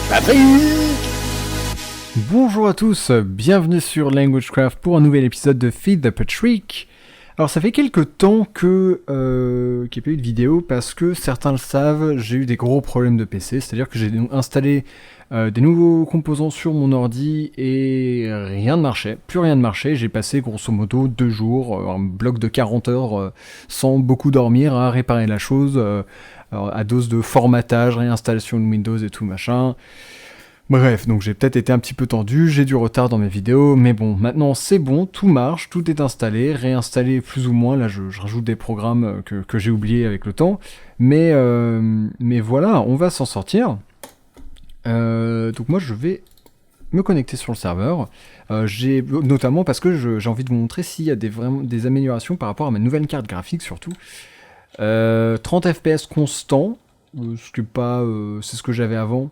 Patrick! Bonjour à tous, bienvenue sur LanguageCraft pour un nouvel épisode de Feed the Patrick. Alors ça fait quelques temps que qu'il n'y a pas eu de vidéo parce que certains le savent, j'ai eu des gros problèmes de PC, c'est-à-dire que j'ai installé des nouveaux composants sur mon ordi et rien ne marchait, plus rien ne marchait. J'ai passé grosso modo 2 jours, un bloc de 40 heures sans beaucoup dormir à réparer la chose, à dose de formatage, réinstallation de Windows et tout machin. Bref, donc j'ai peut-être été un petit peu tendu, j'ai du retard dans mes vidéos, mais bon, maintenant c'est bon, tout marche, tout est installé, réinstallé plus ou moins, là je rajoute des programmes que j'ai oubliés avec le temps, mais voilà, on va s'en sortir. Donc moi je vais me connecter sur le serveur, notamment parce que j'ai envie de vous montrer s'il y a vraiment des améliorations par rapport à ma nouvelle carte graphique surtout. 30 fps constant, ce qui est pas, c'est ce que j'avais avant.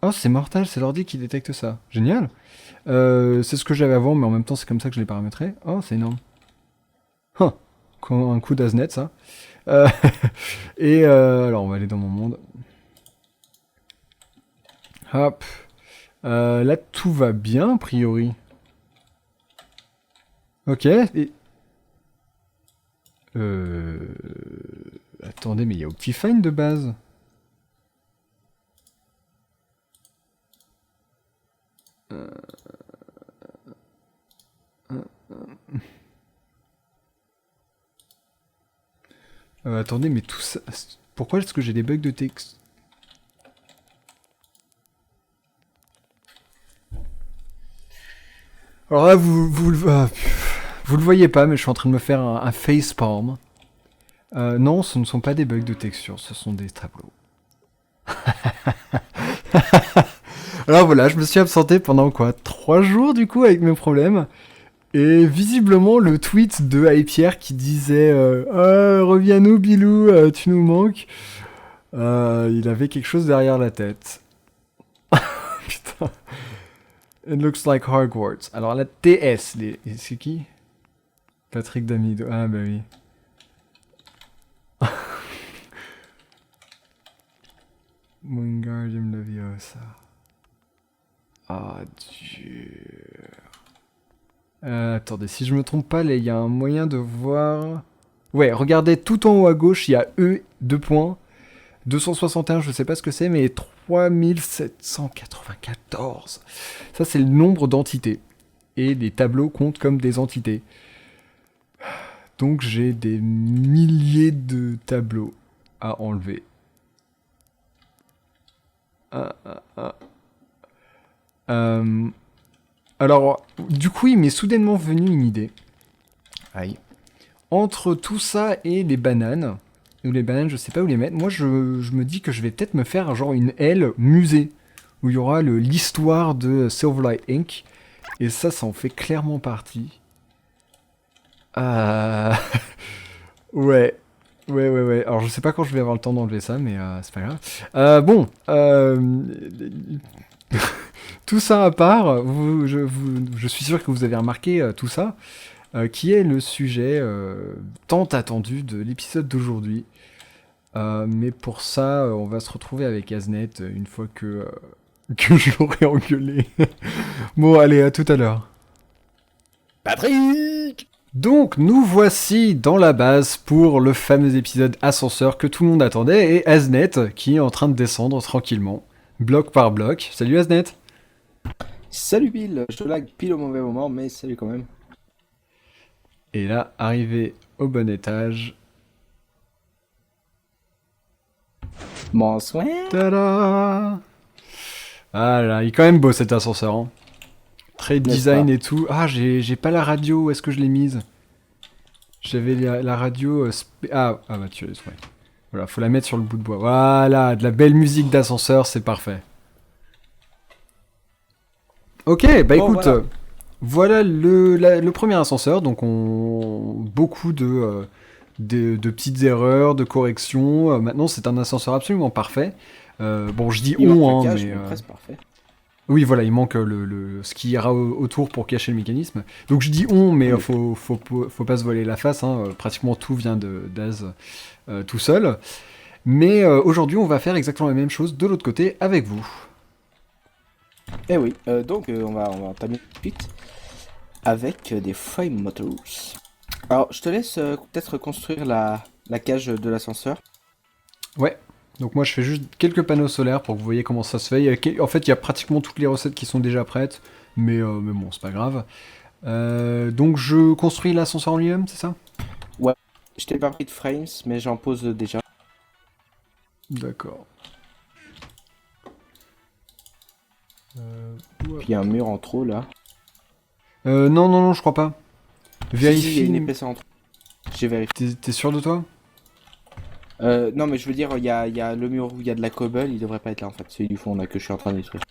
Oh, c'est mortel, c'est l'ordi qui détecte ça. Génial. C'est ce que j'avais avant, mais en même temps, c'est comme ça que je l'ai paramétré. Oh, c'est énorme. Huh. Un coup d'Aznet, ça. Alors, on va aller dans mon monde. Hop. Là, tout va bien, a priori. Ok. Attendez, mais il y a Optifine de base. Attendez, mais tout ça... Pourquoi est-ce que j'ai des bugs de texte? Alors là, vous le voyez pas, mais je suis en train de me faire un facepalm. Non, ce ne sont pas des bugs de texture, ce sont des tableaux. Alors voilà, je me suis absenté pendant quoi 3 jours du coup avec mes problèmes. Et visiblement le tweet de Hypierre qui disait reviens-nous Bilou, tu nous manques. Il avait quelque chose derrière la tête. Putain. It looks like Hogwarts. Alors la TS, c'est qui? Patrick Damido. Ah bah oui. Wingardium Leviosa. Ah, Dieu. Attendez, si je me trompe pas, là, il y a un moyen de voir... Ouais, regardez, tout en haut à gauche, il y a E, 2 points. 261, je sais pas ce que c'est, mais 3794. Ça, c'est le nombre d'entités. Et les tableaux comptent comme des entités. Donc, j'ai des milliers de tableaux à enlever. Alors, du coup, il m'est soudainement venu une idée. Aïe. Entre tout ça et les bananes, ou les bananes, je sais pas où les mettre, moi je me dis que je vais peut-être me faire genre une aile musée, où il y aura l'histoire de Silverlight Inc. Et ça en fait clairement partie. Ouais. Alors je sais pas quand je vais avoir le temps d'enlever ça, mais c'est pas grave. Tout ça à part, je suis sûr que vous avez remarqué tout ça, qui est le sujet tant attendu de l'épisode d'aujourd'hui. Mais pour ça, on va se retrouver avec Aznet une fois que je l'aurai engueulé. Bon, allez, à tout à l'heure. Patrick! Donc, nous voici dans la base pour le fameux épisode ascenseur que tout le monde attendait, et Aznet qui est en train de descendre tranquillement, bloc par bloc. Salut Aznet! Salut Bill, je te lag pile au mauvais moment, mais salut quand même. Et là, arrivé au bon étage. Bonsoir. Tada! Ah là, il est quand même beau cet ascenseur. Hein. Très design et tout. Ah, j'ai pas la radio, où est-ce que je l'ai mise? J'avais la radio... bah tu laisses, ouais. Voilà, faut la mettre sur le bout de bois. Voilà, de la belle musique d'ascenseur, c'est parfait. Ok, bah écoute, voilà le premier ascenseur, donc beaucoup de petites erreurs, de corrections. Maintenant, c'est un ascenseur absolument parfait. Bon, je dis mais... presque parfait. Oui, voilà, il manque ce qui ira autour pour cacher le mécanisme. Donc je dis on, mais Oui. faut pas se voiler la face, hein. Pratiquement tout vient d'Az tout seul. Mais aujourd'hui, on va faire exactement la même chose de l'autre côté avec vous. Eh oui, donc on va entamer tout de suite avec des frame motors. Alors, je te laisse peut-être construire la cage de l'ascenseur. Ouais. Donc moi, je fais juste quelques panneaux solaires pour que vous voyez comment ça se fait. En fait, il y a pratiquement toutes les recettes qui sont déjà prêtes, mais bon, c'est pas grave. Donc je construis l'ascenseur en lui-même, c'est ça? Ouais, je t'ai pas pris de frames, mais j'en pose déjà. D'accord. Ouais. Puis il y a un mur en trop là. Non, non, non, je crois pas. Si, il y a une Vérifie. épaisseur en trop. J'ai vérifié. T'es sûr de toi? Non, mais je veux dire, il y a le mur où il y a de la cobble, il devrait pas être là en fait. Celui du fond là que je suis en train de détruire.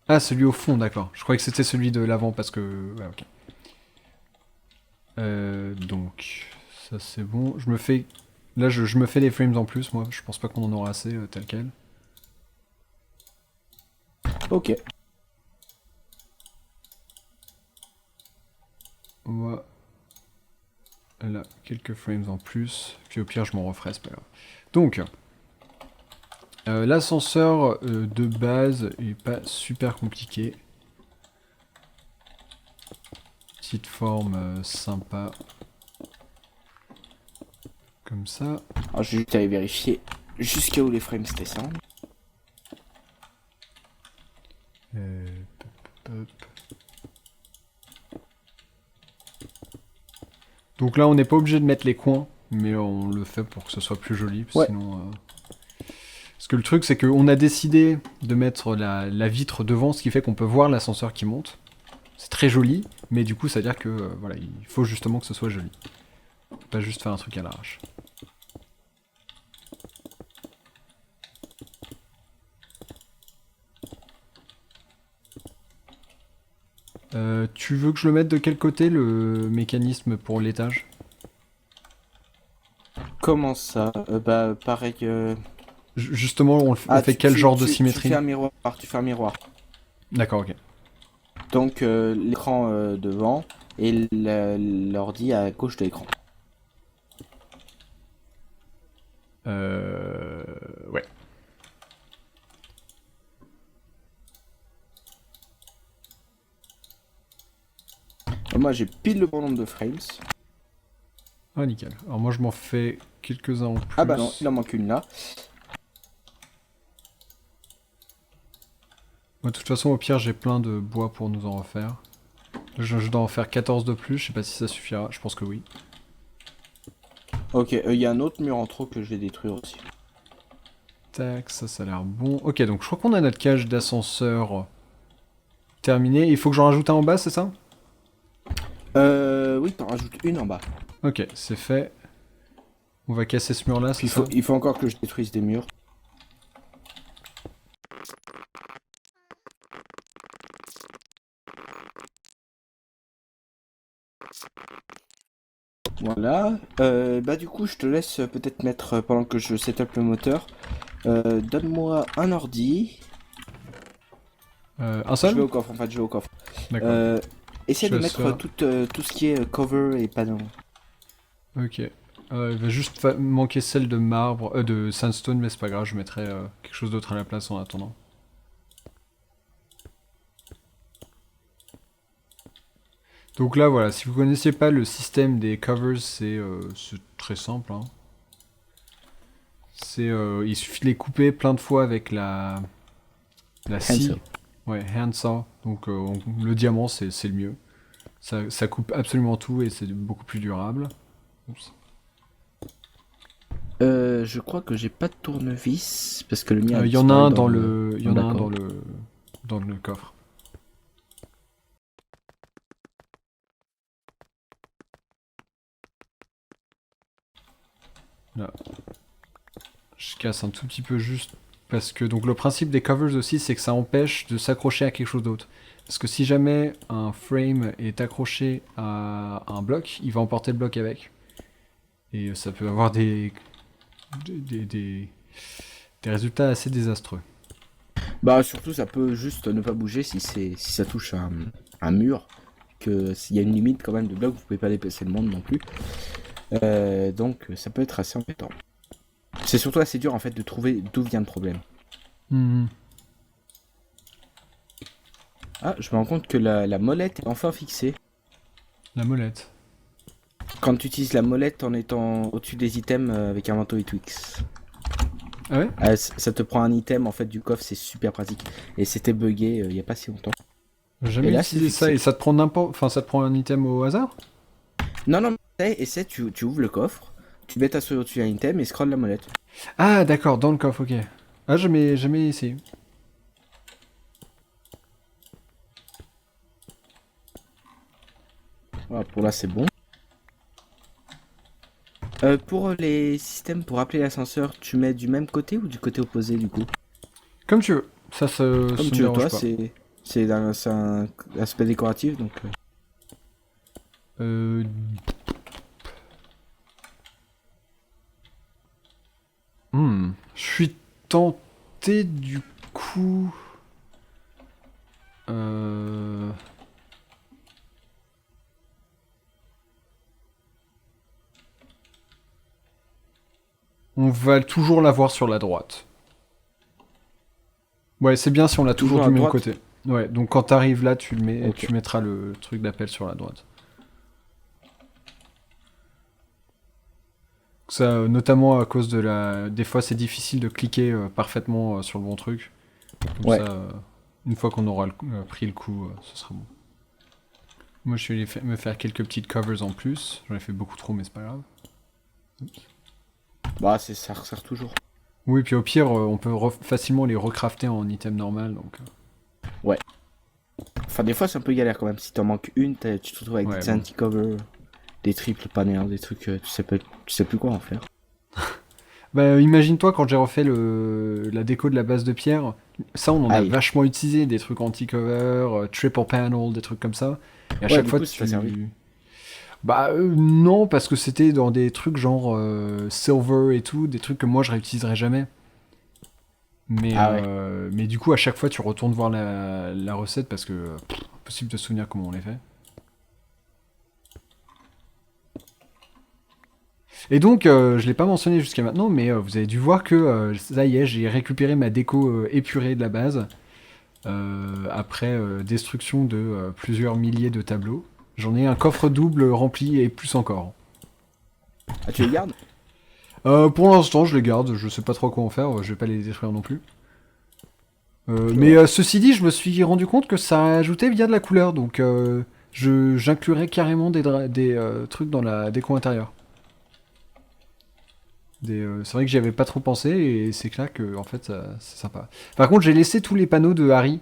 Ah, celui au fond, d'accord. Je croyais que c'était celui de l'avant parce que. Ouais, ok. Donc, ça c'est bon. Je me fais. Là, je me fais des frames en plus, moi. Je pense pas qu'on en aura assez tel quel. Ok. Voilà, quelques frames en plus. Puis au pire, je m'en referai, c'est pas grave. Donc, l'ascenseur de base est pas super compliqué. Petite forme sympa. Comme ça. Alors je vais juste aller vérifier jusqu'à où les frames descendent. Hop, hop. Donc là, on n'est pas obligé de mettre les coins, mais on le fait pour que ce soit plus joli. Ouais. Sinon, parce que le truc, c'est qu'on a décidé de mettre la vitre devant, ce qui fait qu'on peut voir l'ascenseur qui monte. C'est très joli, mais du coup, ça veut dire que voilà, il faut justement que ce soit joli. Pas juste faire un truc à l'arrache. Tu veux que je le mette de quel côté, le mécanisme pour l'étage? Comment ça? Bah pareil que... Justement, on Ah, fait quel genre de tu symétrie? fais un miroir, tu fais un miroir. D'accord, ok. Donc l'écran devant et l'ordi à gauche de l'écran. Ouais. Moi j'ai pile le bon nombre de frames. Ah, nickel. Alors moi, je m'en fais quelques-uns en plus. Ah bah non, il en manque une là. Moi, de toute façon, au pire, j'ai plein de bois pour nous en refaire. Je dois en faire 14 de plus, je sais pas si ça suffira, je pense que oui. Ok, il y a un autre mur en trop que je vais détruire aussi. Tac, ça a l'air bon. Ok, donc je crois qu'on a notre cage d'ascenseur terminée. Il faut que j'en rajoute un en bas, c'est ça? Oui, t'en rajoutes une en bas. Ok, c'est fait. On va casser ce mur-là, c'est ça? Il faut encore que je détruise des murs. Voilà. Bah du coup, je te laisse peut-être mettre, pendant que je setup le moteur, donne-moi un ordi. Un Je vais seul? au coffre, en fait, je vais au coffre. D'accord. Essaie Je de vais mettre faire. tout ce qui est cover et panneau. Ok. Il va juste manquer celle de marbre, de sandstone, mais c'est pas grave, je mettrai quelque chose d'autre à la place en attendant. Donc là, voilà, si vous connaissiez pas le système des covers, c'est très simple, hein. Il suffit de les couper plein de fois avec la scie. Handsaw. Ouais, handsaw. Donc le diamant, c'est le mieux. Ça coupe absolument tout et c'est beaucoup plus durable. Oups. Je crois que j'ai pas de tournevis parce que le mien a Il y en a disparu un dans dans le. le, il y en a un D'accord. dans le coffre. Là. Je casse un tout petit peu juste parce que donc le principe des covers aussi, c'est que ça empêche de s'accrocher à quelque chose d'autre. Parce que si jamais un frame est accroché à un bloc, il va emporter le bloc avec. Et ça peut avoir des résultats assez désastreux. Bah surtout ça peut juste ne pas bouger si ça touche un mur, que s'il y a une limite quand même de blocs, vous pouvez pas dépasser le monde non plus. Donc ça peut être assez embêtant. C'est surtout assez dur en fait de trouver d'où vient le problème. Ah, je me rends compte que la molette est enfin fixée. La molette. Quand tu utilises la molette en étant au-dessus des items avec un manteau et Twix. Ah ouais? Ça te prend un item en fait du coffre, c'est super pratique. Et c'était buggé il y a pas si longtemps. J'ai jamais Et là, utilisé c'est ça fixé. et ça te prend n'importe... Enfin, ça te prend un item au hasard? Non, essaie, tu ouvres le coffre, tu mets ta souris au-dessus d'un item et scroll la molette. Ah d'accord, dans le coffre, ok. Ah, jamais essayé. Voilà, pour là c'est bon. Pour les systèmes pour appeler l'ascenseur, tu mets du même côté ou du côté opposé du coup? Comme tu veux, ça Comme me tu veux, dérange toi, pas. c'est un aspect décoratif donc. Euh... Je suis tenté du coup... Euh... On va toujours l'avoir sur la droite. Ouais, c'est bien si on l'a toujours Toujours du à même droite. côté. Ouais, donc quand t'arrives là, tu le mets, Ok. tu mettras le truc d'appel sur la droite. Ça, notamment à cause de la... Des fois, c'est difficile de cliquer parfaitement sur le bon truc. Comme Ouais. ça, une fois qu'on aura pris le coup, ce sera bon. Moi, je vais me faire quelques petites covers en plus. J'en ai fait beaucoup trop, mais c'est pas grave. Bah ça resserre toujours. Oui, puis au pire, on peut facilement les recrafter en item normal, donc... Ouais. Enfin des fois c'est un peu galère quand même. Si t'en manques une, tu te retrouves avec Ouais, des bon. anti-cover, des triples panels, des trucs, tu sais plus quoi en faire. Bah, imagine-toi quand j'ai refait la déco de la base de pierre, ça on en a Aïe. vachement utilisé, des trucs anti-cover, triple panel, des trucs comme ça. Et à Ouais, chaque du fois coup ça t'a servi. Bah non, parce que c'était dans des trucs genre silver et tout, des trucs que moi je réutiliserais jamais. Ah ouais. Mais du coup à chaque fois tu retournes voir la recette parce que impossible de se souvenir comment on les fait. Et donc, je l'ai pas mentionné jusqu'à maintenant, mais vous avez dû voir que ça y est, j'ai récupéré ma déco épurée de la base après destruction de plusieurs milliers de tableaux. J'en ai un coffre double rempli et plus encore. Ah tu les gardes? Pour l'instant, je les garde, je sais pas trop quoi en faire, je vais pas les détruire non plus. Je Mais vois. ceci dit, je me suis rendu compte que ça ajoutait bien de la couleur, donc j'inclurai carrément des trucs dans la déco intérieure. C'est vrai que j'y avais pas trop pensé et c'est clair que en fait c'est sympa. Par contre j'ai laissé tous les panneaux de Harry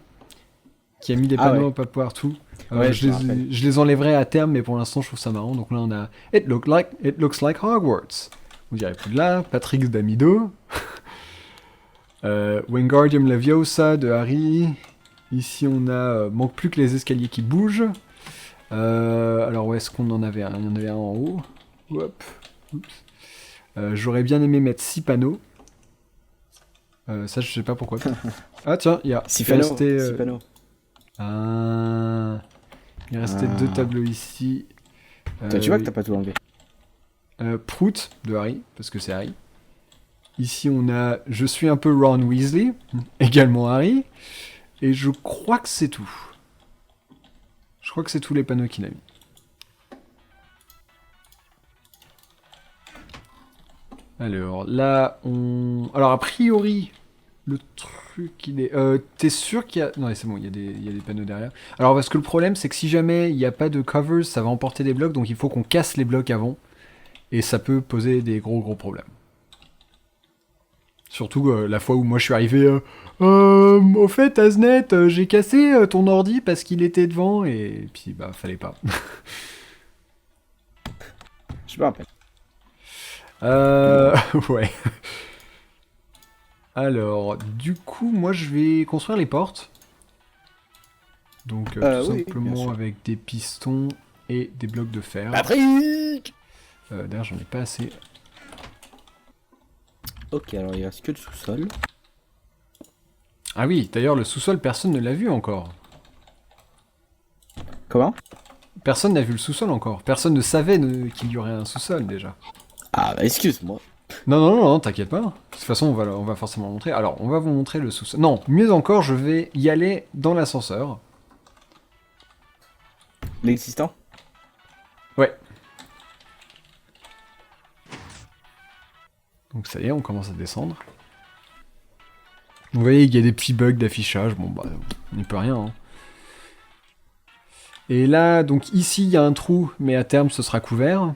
qui a mis des Ah panneaux ouais. un peu partout. Ouais, je me rappelle. Je les enlèverai à terme mais pour l'instant je trouve ça marrant. Donc là on a It looks like Hogwarts. On dirait plus de là. Patrick D'Amido. Wingardium Leviosa de Harry. Ici on a manque plus que les escaliers qui bougent. Alors où est-ce qu'on en avait un? Il y en avait un en haut. Hop. Oups. J'aurais bien aimé mettre 6 panneaux. Ça, je sais pas pourquoi. Ah, tiens, il restait. Six panneaux. Ah, il restait deux Ah. tableaux ici. Toi, tu vois que t'as pas tout enlevé. Prout de Harry, parce que c'est Harry. Ici, on a Je suis un peu Ron Weasley, également Harry. Et je crois que c'est tout. Je crois que c'est tous les panneaux qu'il a mis. Alors là, alors a priori, le truc il est. T'es sûr qu'il y a. Non, c'est bon, il y a des panneaux derrière. Alors parce que le problème, c'est que si jamais il n'y a pas de covers, ça va emporter des blocs, donc il faut qu'on casse les blocs avant. Et ça peut poser des gros problèmes. Surtout la fois où moi je suis arrivé. Au fait, Aznet, j'ai cassé ton ordi parce qu'il était devant, et puis bah, fallait pas. Je me rappelle. Ouais. Alors, du coup, moi je vais construire les portes. Donc, tout Oui, bien simplement sûr. avec des pistons et des blocs de fer. Patrick! D'ailleurs, j'en ai pas assez. Ok, alors il reste que le sous-sol. Ah oui, d'ailleurs, le sous-sol, personne ne l'a vu encore. Comment? Personne n'a vu le sous-sol encore. Personne ne savait qu'il y aurait un sous-sol, déjà. Ah, bah, excuse-moi. Non, non, non, non, t'inquiète pas. De toute façon, on va forcément montrer. Alors, on va vous montrer le sous-sol. Non, mieux encore, je vais y aller dans l'ascenseur. L'existant? Ouais. Donc ça y est, on commence à descendre. Vous voyez, il y a des petits bugs d'affichage. Bon, bah, on n'y peut rien. Hein. Et là, donc ici, il y a un trou, mais à terme, ce sera couvert.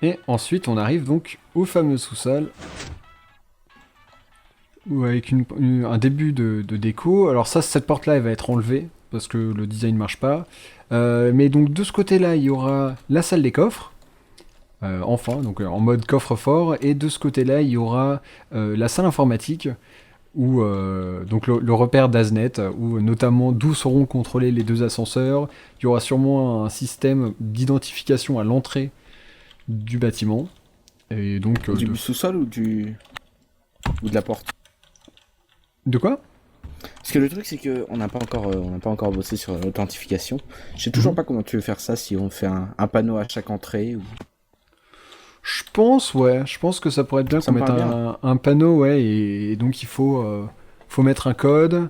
Et ensuite, on arrive donc au fameux sous-sol. Avec un début de déco. Alors ça, cette porte-là, elle va être enlevée, parce que le design marche pas. Mais donc, de ce côté-là, il y aura la salle des coffres. Enfin, donc en mode coffre-fort. Et de ce côté-là, il y aura la salle informatique, où donc le repère d'Aznet, où notamment d'où seront contrôlés les deux ascenseurs. Il y aura sûrement un système d'identification à l'entrée du bâtiment. Et donc Du sous-sol ou ou de la porte? de quoi? Parce que le truc c'est que on n'a pas encore bossé sur l'authentification. Je sais toujours pas comment tu veux faire ça, si on fait un panneau à chaque entrée ou. Je pense, ouais. Je pense que ça pourrait être bien Ça qu'on me mette paraît bien. un panneau, ouais. Et donc il faut mettre un code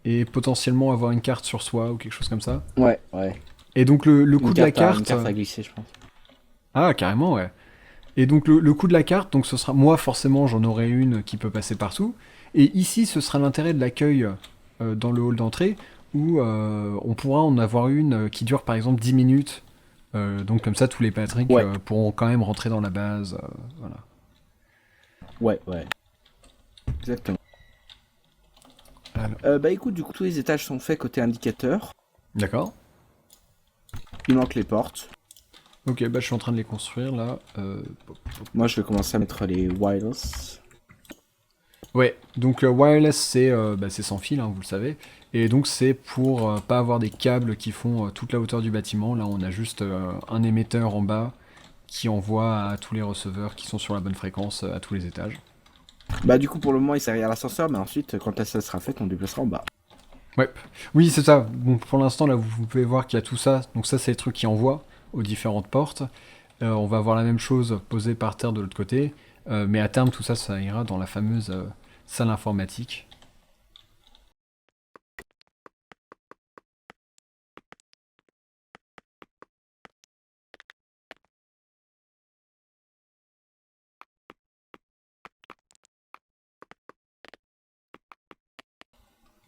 et potentiellement avoir une carte sur soi ou quelque chose comme ça. Ouais, ouais. Et donc le coût de la Une carte. carte à glisser, je pense. Ah, carrément, ouais. Et donc le coût de la carte, donc ce sera. Moi, forcément, j'en aurai une qui peut passer partout. Et ici, ce sera l'intérêt de l'accueil dans le hall d'entrée où on pourra en avoir une qui dure par exemple 10 minutes. Donc comme ça, tous les Patrick Ouais. pourront quand même rentrer dans la base. Voilà. Ouais, ouais. Exactement. Alors. Bah écoute, du coup, tous les étages sont faits côté indicateur. D'accord. Il manque les portes. Ok, bah je suis en train de les construire là. Moi, je vais commencer à mettre les wireless. Ouais, donc wireless c'est sans fil, hein, vous le savez. Et donc c'est pour pas avoir des câbles qui font toute la hauteur du bâtiment. Là on a juste un émetteur en bas qui envoie à tous les receveurs qui sont sur la bonne fréquence à tous les étages. Bah du coup, pour le moment, il s'est à l'ascenseur, mais ensuite, quand la salle sera faite, on déplacera en bas. Ouais, oui c'est ça. Bon, pour l'instant là vous pouvez voir qu'il y a tout ça. Donc ça c'est les trucs qui envoient aux différentes portes. On va avoir la même chose posée par terre de l'autre côté. Mais à terme tout ça ça ira dans la fameuse salle informatique.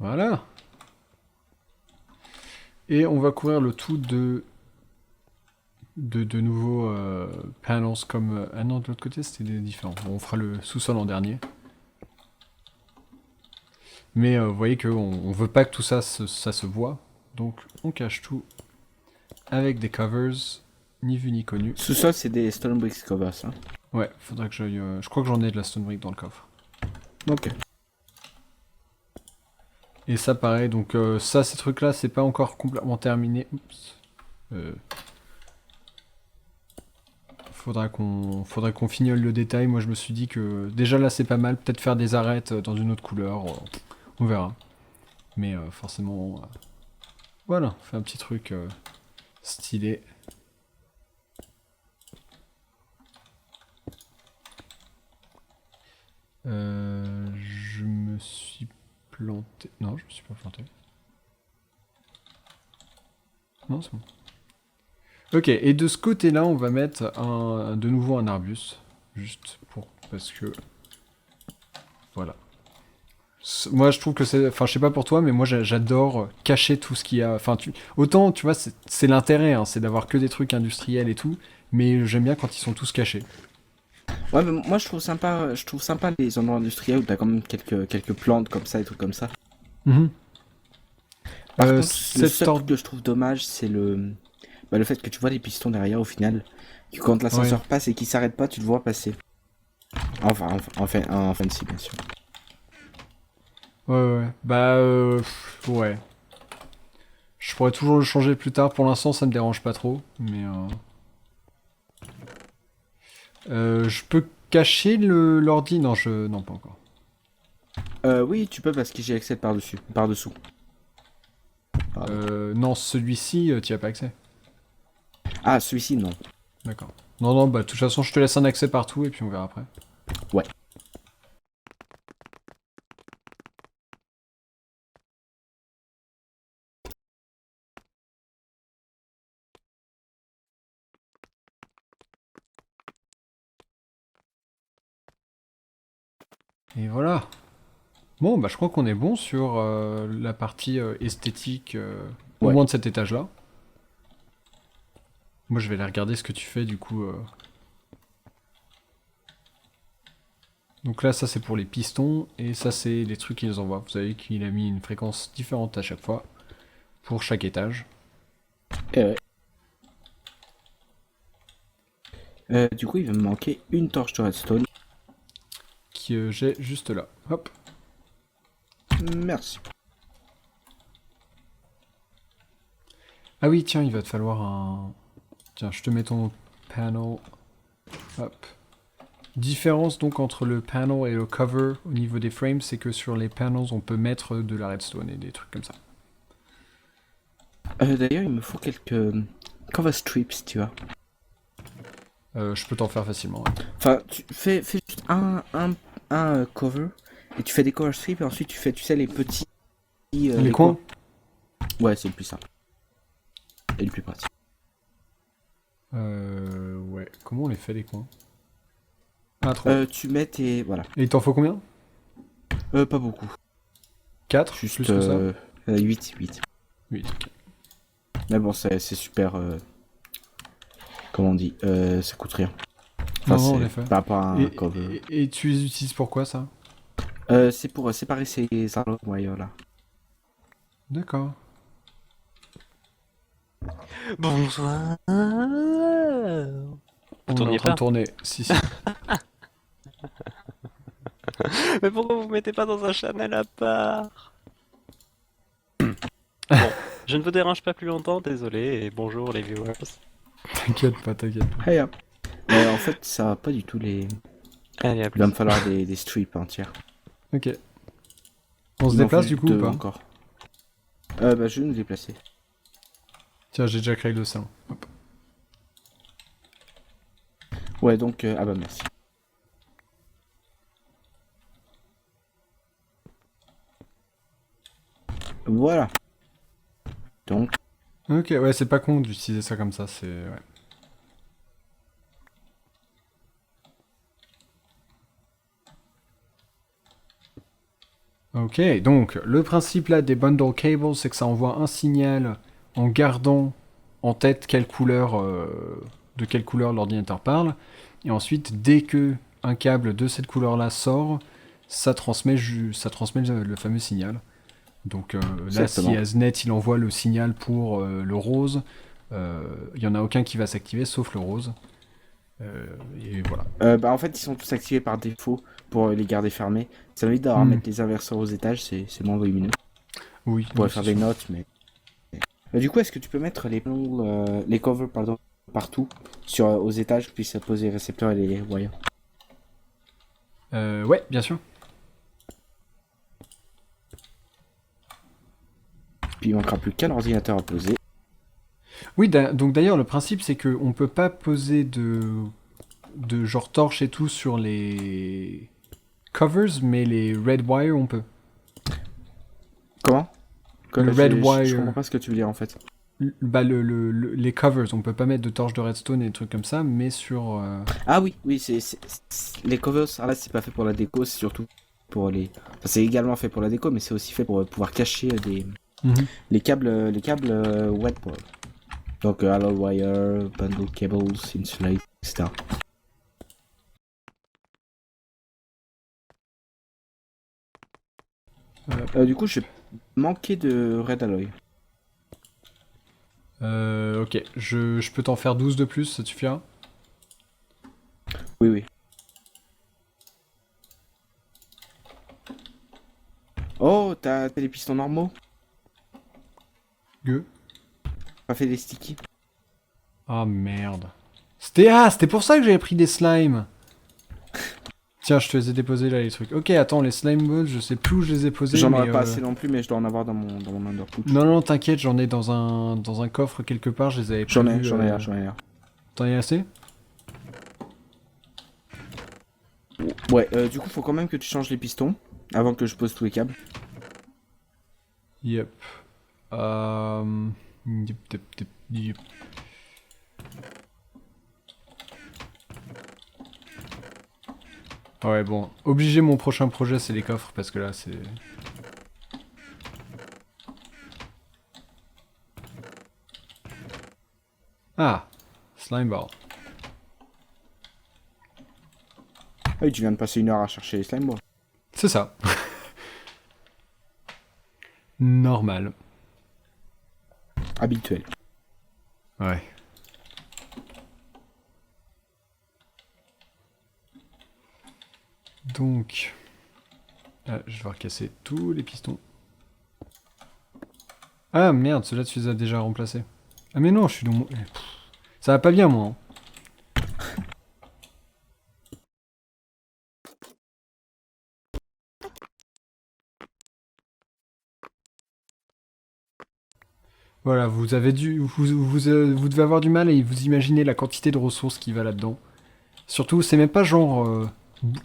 Voilà. Et on va couvrir le tout de nouveaux panels comme... ah non, de l'autre côté, c'était différent. Bon, on fera le sous-sol en dernier. Mais vous voyez qu'on on veut pas que tout ça ça se voit. Donc on cache tout avec des covers, ni vu ni connu. Sous-sol, c'est des stone bricks covers. Hein. Ouais, faudrait que j'aille... je crois que j'en ai de la stone brick dans le coffre. Ok. Et ça pareil, donc ça, ces trucs-là, c'est pas encore complètement terminé. Oups. Faudrait qu'on fignole le détail. Moi, je me suis dit que déjà là, c'est pas mal. Peut-être faire des arêtes dans une autre couleur. On verra. Mais forcément, voilà, on fait un petit truc stylé. Je me suis planté. Non, je me suis pas planté. Non, c'est bon. Ok, et de ce côté-là, on va mettre de nouveau un arbuste. Juste pour... Parce que... Voilà. Moi, je trouve que c'est... Enfin, je sais pas pour toi, mais moi, j'adore cacher tout ce qu'il y a... Enfin, autant, tu vois, c'est l'intérêt, hein, c'est d'avoir que des trucs industriels et tout, mais j'aime bien quand ils sont tous cachés. Ouais, mais moi, je trouve sympa les endroits industriels où t'as quand même quelques plantes comme ça, et trucs comme ça. Mhm. Par contre, le Cette seul truc que je trouve dommage, c'est le fait que tu vois les pistons derrière au final. Que quand l'ascenseur passe et qu'il s'arrête pas, tu le vois passer. Enfin, en fancy, bien sûr. Ouais. Bah, ouais. Je pourrais toujours le changer plus tard. Pour l'instant, ça me dérange pas trop, mais... Je peux cacher l'ordi? Non, non, pas encore. Oui, tu peux parce que j'ai accès par-dessus, par-dessous. Non, celui-ci, tu as pas accès. Ah, celui-ci, non. D'accord. Non, non, bah de toute façon, je te laisse un accès partout et puis on verra après. Ouais. Et voilà. Bon, bah je crois qu'on est bon sur la partie esthétique, au Ouais. moins de cet étage-là. Moi, je vais aller regarder ce que tu fais du coup. Donc là, ça c'est pour les pistons, et ça c'est les trucs qu'il nous envoie. Vous savez qu'il a mis une fréquence différente à chaque fois, pour chaque étage. Ouais. Du coup, il va me manquer une torche de redstone. Qui j'ai juste là. Hop. Merci. Ah oui, tiens, il va te falloir un... Tiens, je te mets ton panel. Hop. Différence donc entre le panel et le cover au niveau des frames, c'est que sur les panels, on peut mettre de la redstone et des trucs comme ça. D'ailleurs, il me faut quelques cover strips, tu vois. Je peux t'en faire facilement. Ouais. Enfin, tu fais juste un cover, et tu fais des cover strips, et ensuite tu fais, tu sais, les petits... Les coins. Ouais, c'est le plus simple. Et le plus pratique. Ouais. Comment on les fait les coins? Ah, 3. Tu mets tes... Voilà. Et il t'en faut combien? Pas beaucoup. 4? Juste Plus que ça? 8. 8. Mais bon, c'est super... comment on dit ça coûte rien. Enfin, Non, en c'est effet. par rapport à un cover. Et tu les utilises pour quoi, ça? C'est pour séparer ces arlots wire là. D'accord. Bonsoir. On est en tourniez train pas. de tourner. Si, si. Mais pourquoi vous mettez pas dans un channel à part? Bon, je ne vous dérange pas plus longtemps, désolé, et bonjour les viewers. T'inquiète pas, t'inquiète pas. Hey, hop. En fait, ça va pas du tout les... Allez, à Il plus. va me falloir des strips entières. Ok. On se Il m'en déplace faut du coup ou deux pas? encore. Bah, je vais nous déplacer. Tiens, j'ai déjà créé le salon. Hop. Ouais, donc... ah bah merci. Voilà. Donc... Ok, ouais, c'est pas con d'utiliser ça comme ça, c'est... Ouais. Ok, donc le principe là des bundle cables, c'est que ça envoie un signal en gardant en tête de quelle couleur l'ordinateur parle, et ensuite dès que un câble de cette couleur-là sort, ça transmet le fameux signal. Donc là, si Exactement. Aznet il envoie le signal pour le rose, il y en a aucun qui va s'activer sauf le rose. Et voilà. Bah en fait, ils sont tous activés par défaut pour les garder fermés. Ça m'évite d'avoir à Hmm. mettre les inverseurs aux étages, c'est moins volumineux. Oui. On pourrait oui, faire c'est des sûr. notes, mais... du coup, est-ce que tu peux mettre les panneaux, les covers, pardon, partout, aux étages, que puissent poser les récepteurs et les wires? Ouais, bien sûr. Puis il manquera plus qu'un ordinateur à poser. Oui, donc d'ailleurs, le principe, c'est qu'on peut pas poser de genre torche et tout sur les covers, mais les red wire, on peut. Comment? Le red Je wire. comprends pas ce que tu veux dire en fait. Bah, les covers, on peut pas mettre de torche de redstone et des trucs comme ça, mais sur... Ah oui, oui, les covers, là c'est pas fait pour la déco, c'est surtout pour les... Enfin, c'est également fait pour la déco, mais c'est aussi fait pour pouvoir cacher Mhm. les câbles wet board. Donc alloy wire, bundle cables, insulate, etc. Du coup, j'ai manqué de red alloy. Ok, je peux t'en faire 12 de plus, ça te suffira? Oui, oui. Oh, t'as les pistons normaux? Gueux. Pas fait des sticky? Ah merde. C'était pour ça que j'avais pris des slimes. Tiens, je te les ai déposés là les trucs. Ok, attends, les slime balls, je sais plus où je les ai posés. J'en mais, aurais pas assez non plus, mais je dois en avoir dans mon underpouch. Non, t'inquiète, j'en ai dans un coffre quelque part, je les avais J'en ai prévus, là, j'en ai là. T'en as assez? Ouais, du coup, faut quand même que tu changes les pistons avant que je pose tous les câbles. Yep. Yep. Ouais, bon. Obligé, mon prochain projet, c'est les coffres, parce que là, c'est... Ah, slime ball. Ah oui, tu viens de passer 1 heure à chercher les slime balls. C'est ça. Normal. Habituel. Ouais. Donc... Ah, je vais recasser tous les pistons. Ah merde, ceux-là tu les as déjà remplacés. Ah mais non, je suis dans mon... Ça va pas bien moi. Voilà, vous avez dû... Vous devez avoir du mal et vous imaginez la quantité de ressources qui va là-dedans. Surtout, c'est même pas genre...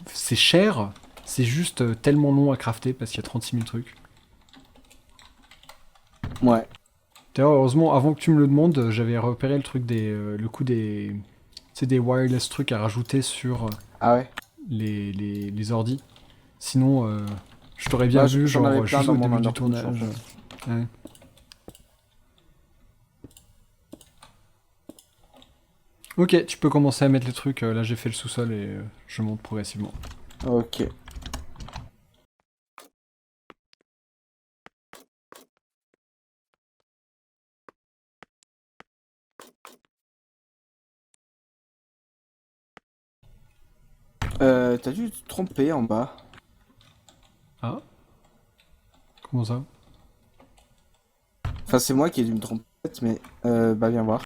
c'est cher, c'est juste tellement long à crafter parce qu'il y a 36 000 trucs. Ouais. D'ailleurs, heureusement, avant que tu me le demandes, j'avais repéré le truc le coup des... C'est des wireless trucs à rajouter sur Ah ouais. les ordis. Sinon, je t'aurais bien Ouais, vu, j'en avais genre, plein juste dans au mon début du underpouch, en tournage. Ouais. Ok, tu peux commencer à mettre les trucs. Là, j'ai fait le sous-sol et je monte progressivement. Ok. T'as dû te tromper en bas. Ah? Comment ça? Enfin, c'est moi qui ai dû me tromper, mais bah viens voir.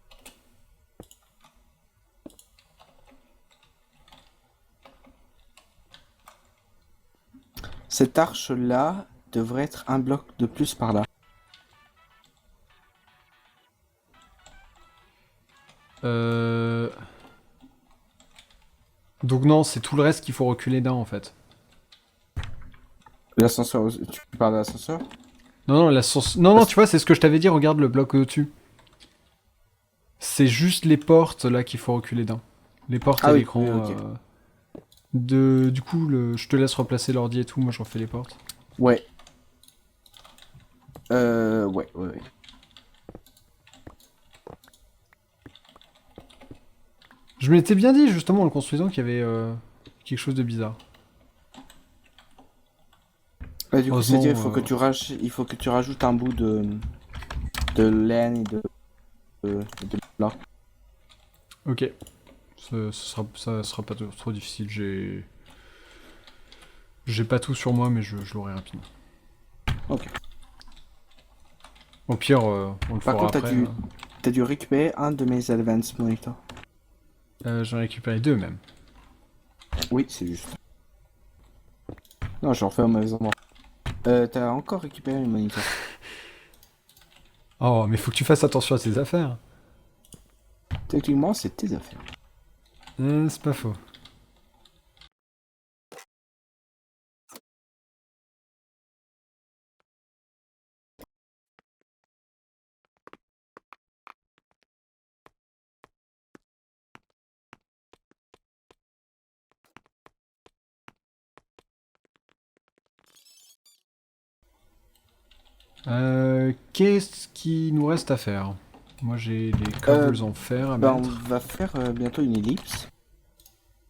Cette arche-là devrait être un bloc de plus par là. Euh... Donc non, c'est tout le reste qu'il faut reculer d'un en fait. L'ascenseur, tu parles de l'ascenseur? Non, non, tu vois, c'est ce que je t'avais dit, regarde le bloc au-dessus. C'est juste les portes là qu'il faut reculer d'un. Les portes Ah et oui, l'écran. oui, ok. Du coup, je te laisse replacer l'ordi et tout, moi je refais les portes. Ouais. Ouais. Je m'étais bien dit justement en le construisant qu'il y avait quelque chose de bizarre. Bah, du coup, c'est dire, Heureusement, il faut que tu rajoutes un bout de laine et de là. Ok. Ça sera pas trop difficile, j'ai pas tout sur moi mais je l'aurai rapidement. Ok. Au pire, on le Par fera contre, après. t'as dû récupérer un de mes advanced monitors. J'en ai récupéré 2 même. Oui, c'est juste. Non, j'en fais un mauvais endroit. T'as encore récupéré le moniteur. Oh, mais faut que tu fasses attention à tes affaires. Techniquement, c'est tes affaires. C'est pas faux. Qu'est-ce qui nous reste à faire? Moi j'ai les cobbles en fer à Bah, on mettre. va faire bientôt une ellipse.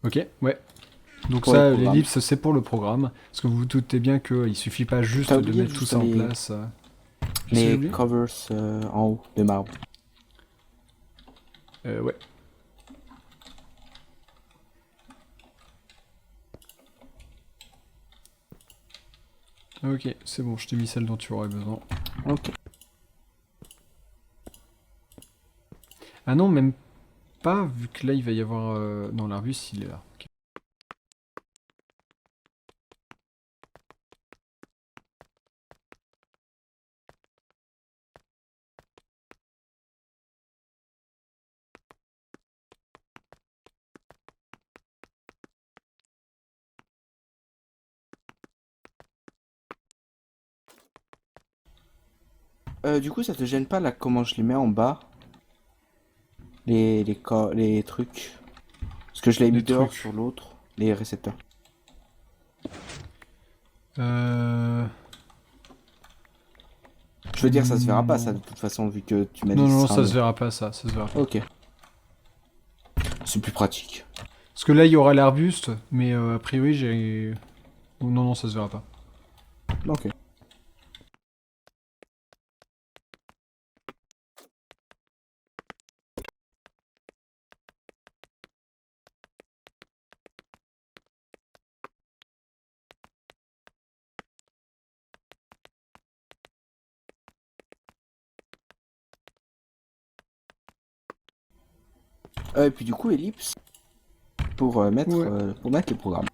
Ok, ouais. Donc Pour le ça, programme. l'ellipse, c'est pour le programme. Parce que vous vous doutez bien qu'il suffit pas juste T'as de oublié mettre tout juste ça en les- place. Qu'est-ce que j'ai Les oublié covers en haut de marbre. Ouais. Ok, c'est bon, je t'ai mis celle dont tu aurais besoin. Ok. Ah non, même... pas, vu que là, il va y avoir... Non, l'arbuste, il est là. Ok. Du coup, ça te gêne pas là comment je les mets en bas? Les trucs. Parce que je l'ai mis Les dehors trucs. sur l'autre, les récepteurs. Euh... Je veux dire, ça se verra pas ça de Non. toute façon, vu que tu m'as dit Non, que ce non, sera un ça se mur. verra pas, ça se verra pas. Ok. C'est plus pratique. Parce que là, il y aura l'arbuste, mais a priori, j'ai... Oh, non, non, ça se verra pas. Ok. Et puis du coup, ellipse pour Ouais. pour mettre les programmes.